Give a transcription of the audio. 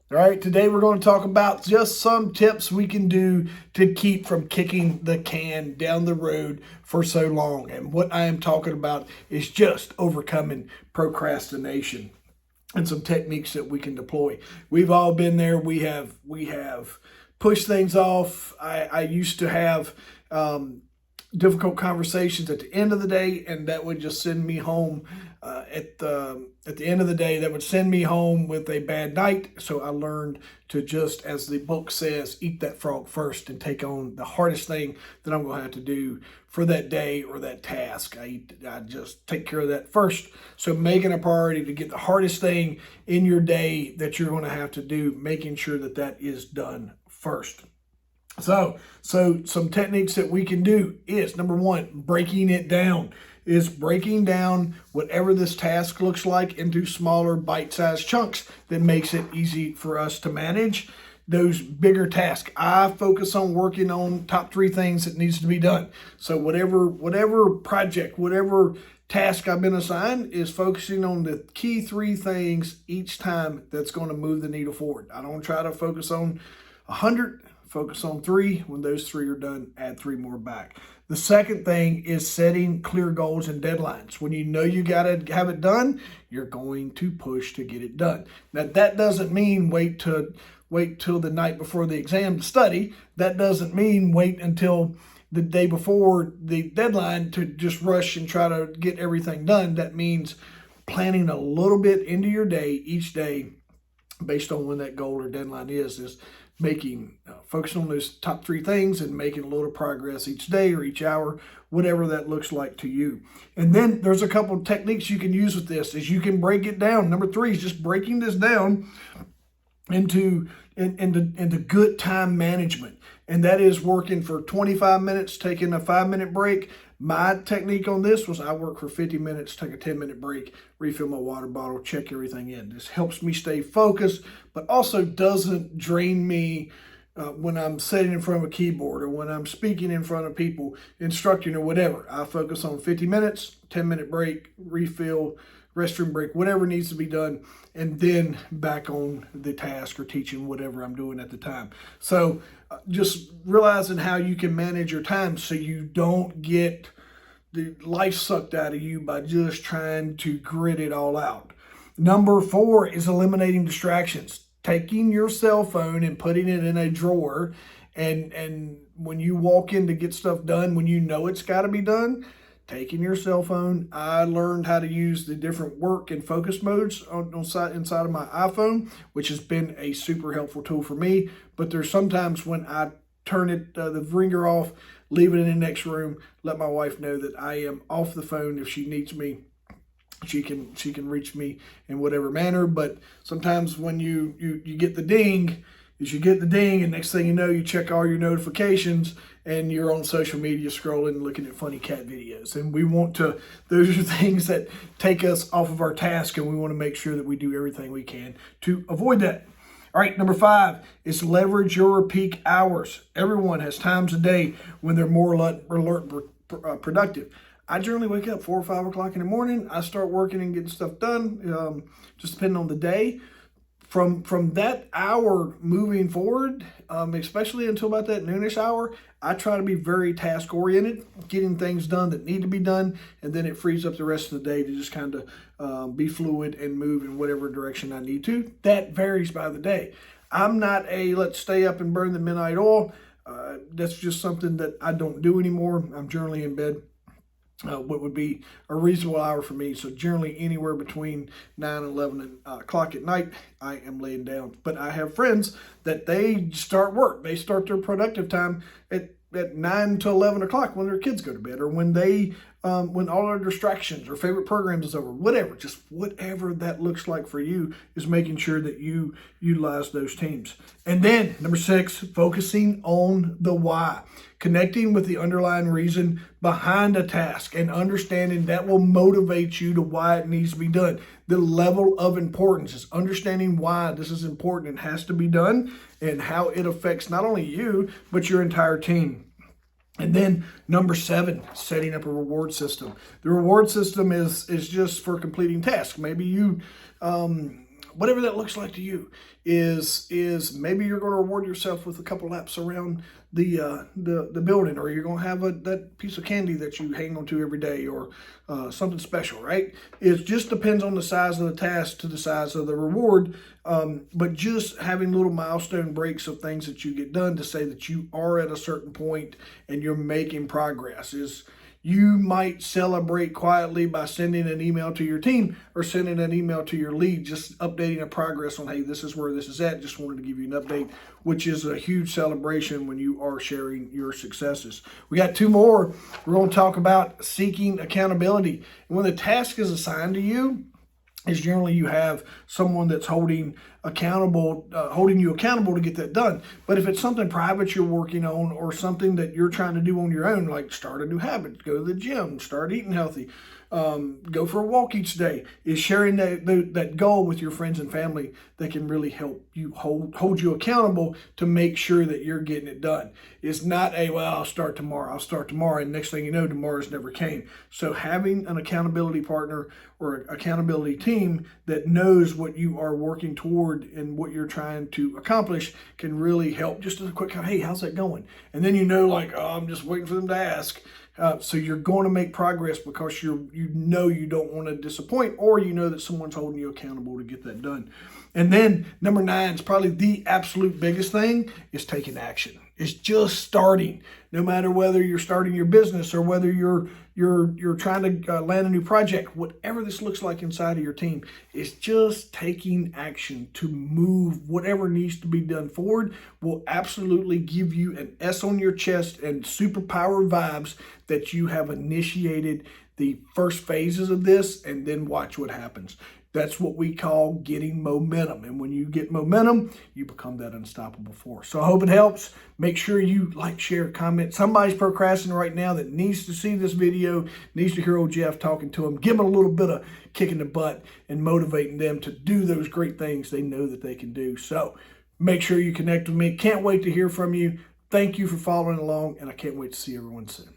All right, today we're going to talk about just some tips we can do to keep from kicking the can down the road for so long. And what I am talking about is just overcoming procrastination and some techniques that we can deploy. We've all been there. We have pushed things off. I used to have difficult conversations at the end of the day, and that would just send me home at the end of the day. That would send me home with a bad night. So I learned to just, as the book says, eat that frog first and take on the hardest thing that I'm going to have to do for that day or that task. I just take care of that first. So making a priority to get the hardest thing in your day that you're going to have to do, making sure that that is done first. So some techniques that we can do is, number one, breaking it down. Is breaking down whatever this task looks like into smaller bite-sized chunks that makes it easy for us to manage those bigger tasks. I focus on working on top 3 things that needs to be done. So whatever project, whatever task I've been assigned is focusing on the key 3 things each time that's going to move the needle forward. I don't try to focus on 100. Focus on 3. When those 3 are done, add 3 more back. The second thing is setting clear goals and deadlines. When you know you got to have it done, you're going to push to get it done. Now, that doesn't mean wait till the night before the exam to study. That doesn't mean wait until the day before the deadline to just rush and try to get everything done. That means planning a little bit into your day each day based on when that goal or deadline is making focusing on those top 3 things and making a little progress each day or each hour, whatever that looks like to you. And then there's a couple of techniques you can use with this. Is you can break it down. Number 3 is just breaking this down into good time management, and that is working for 25 minutes, taking a 5-minute break. My technique on this was I work for 50 minutes, take a 10-minute break, refill my water bottle, check everything in. This helps me stay focused, but also doesn't drain me when I'm sitting in front of a keyboard or when I'm speaking in front of people, instructing or whatever. I focus on 50 minutes, 10-minute break, refill, restroom break, whatever needs to be done, and then back on the task or teaching whatever I'm doing at the time. So just realizing how you can manage your time so you don't get the life sucked out of you by just trying to grit it all out. Number 4 is eliminating distractions. Taking your cell phone and putting it in a drawer, and when you walk in to get stuff done, when you know it's got to be done, taking your cell phone. I learned how to use the different work and focus modes inside of my iPhone, which has been a super helpful tool for me. But there's sometimes when I turn the ringer off, leave it in the next room, let my wife know that I am off the phone. If she needs me, she can reach me in whatever manner. But sometimes when you get the ding, and next thing you know, you check all your notifications and you're on social media scrolling, looking at funny cat videos. And those are things that take us off of our task, and we want to make sure that we do everything we can to avoid that. All right, number 5 is leverage your peak hours. Everyone has times a day when they're more alert, productive. I generally wake up 4 or 5 o'clock in the morning. I start working and getting stuff done, just depending on the day. From that hour moving forward, especially until about that noonish hour, I try to be very task oriented, getting things done that need to be done, and then it frees up the rest of the day to just kind of be fluid and move in whatever direction I need to. That varies by the day. I'm not a let's stay up and burn the midnight oil. That's just something that I don't do anymore. I'm generally in bed what would be a reasonable hour for me. So generally anywhere between 9 and 11 o'clock at night, I am laying down. But I have friends that they start work. They start their productive time at 9 to 11 o'clock when their kids go to bed, or when when all our distractions or favorite programs is over, whatever that looks like for you, is making sure that you utilize those teams. And then number 6, focusing on the why, connecting with the underlying reason behind a task and understanding that will motivate you to why it needs to be done. The level of importance is understanding why this is important and has to be done, and how it affects not only you, but your entire team. And then number 7, setting up a reward system. The reward system is just for completing tasks. Maybe you whatever that looks like to you, is maybe you're going to reward yourself with a couple laps around the building, or you're going to have that piece of candy that you hang on to every day, or something special, right? It just depends on the size of the task to the size of the reward, but just having little milestone breaks of things that you get done to say that you are at a certain point and you're making progress. You might celebrate quietly by sending an email to your team or sending an email to your lead, just updating a progress on, hey, this is where this is at. Just wanted to give you an update, which is a huge celebration when you are sharing your successes. We got 2 more. We're going to talk about seeking accountability. And when the task is assigned to you, is generally you have someone that's holding you accountable to get that done. But if it's something private you're working on, or something that you're trying to do on your own, like start a new habit, go to the gym, start eating healthy, go for a walk each day, is sharing that goal with your friends and family that can really help you hold you accountable to make sure that you're getting it done. It's not I'll start tomorrow, and next thing you know, tomorrow's never came. So having an accountability partner or an accountability team that knows what you are working toward and what you're trying to accomplish can really help. Just a quick, hey, how's that going? And then I'm just waiting for them to ask. So you're going to make progress because you don't want to disappoint, or you know that someone's holding you accountable to get that done. And then number 9 is probably the absolute biggest thing, is taking action. It's just starting. No matter whether you're starting your business or whether you're trying to land a new project, whatever this looks like inside of your team, is just taking action to move whatever needs to be done forward. Will absolutely give you an S on your chest and superpower vibes that you have initiated the first phases of this, and then watch what happens. That's what we call getting momentum. And when you get momentum, you become that unstoppable force. So I hope it helps. Make sure you like, share, comment. Somebody's procrastinating right now that needs to see this video, needs to hear old Jeff talking to them. Give them a little bit of kick in the butt and motivating them to do those great things they know that they can do. So make sure you connect with me. Can't wait to hear from you. Thank you for following along, and I can't wait to see everyone soon.